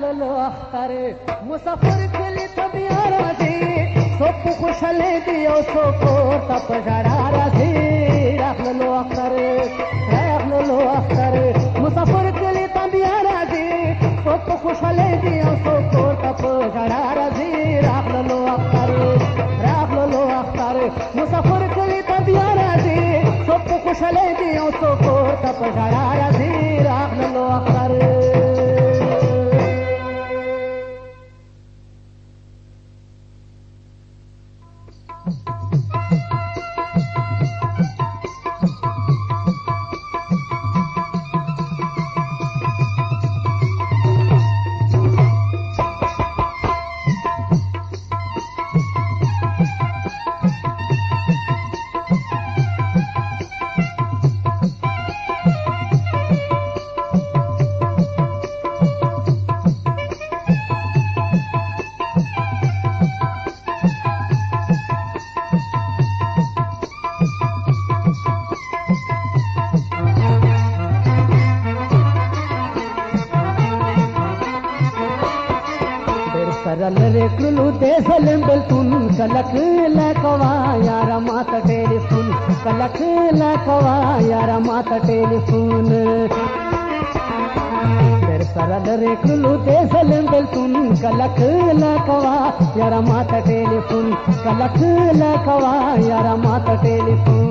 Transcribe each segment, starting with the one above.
راغلو اختر مسافر کلی طبيعه راځي څوک خوشاله دی او څوک ته په ژړا راځي راغلو اختر مسافر کلی طبيعه راځي څوک خوشاله دی او څوک ته په ژړا راځي راغلو اختر مسافر کلی طبيعه راځي څوک خوشاله دی او څوک ته په ژړا راځي راغلو اختر सरल क्लू दे सलम बिल्कुल कलक लकवा यार मात टेलीफोन कलक लकवा यार मात टेलीफोन सरल क्लू दे सलम बिल्कुल कलक लकवा यार मात टेलीफोन कलक लकवा यार मात टेलीफोन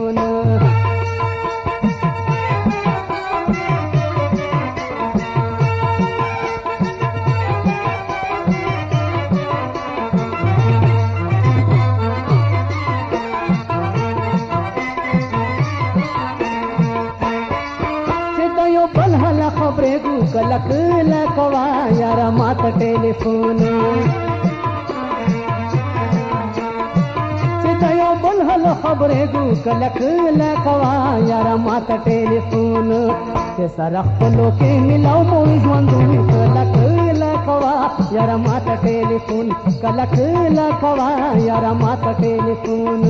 खबरे गु कलक लकवा यार मात टेलीफोन चितयो बलहल खबरे गु कलक लकवा यार मात टेलीफोन के सरख पलो के मिलाओ मोई ज्वंदु कलक लकवा यार मात टेलीफोन कलक लकवा यार मात टेलीफोन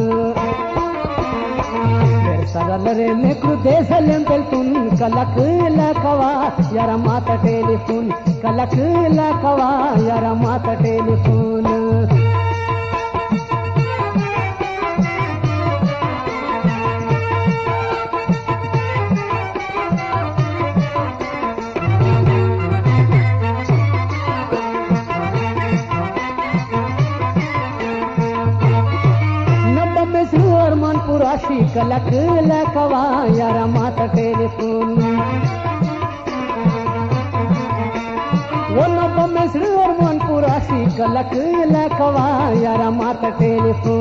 सरल रे नेक्रू देसलम बिल्कुल कलक लकवा यार मात टेलीफोन कलक लकवा यार मात टेलीफोन राशि कलक लकवा यार मात टेलीफोन वो नब्बे में श्री और मनपुर राशि कलक लकवा यार मात टेलीफोन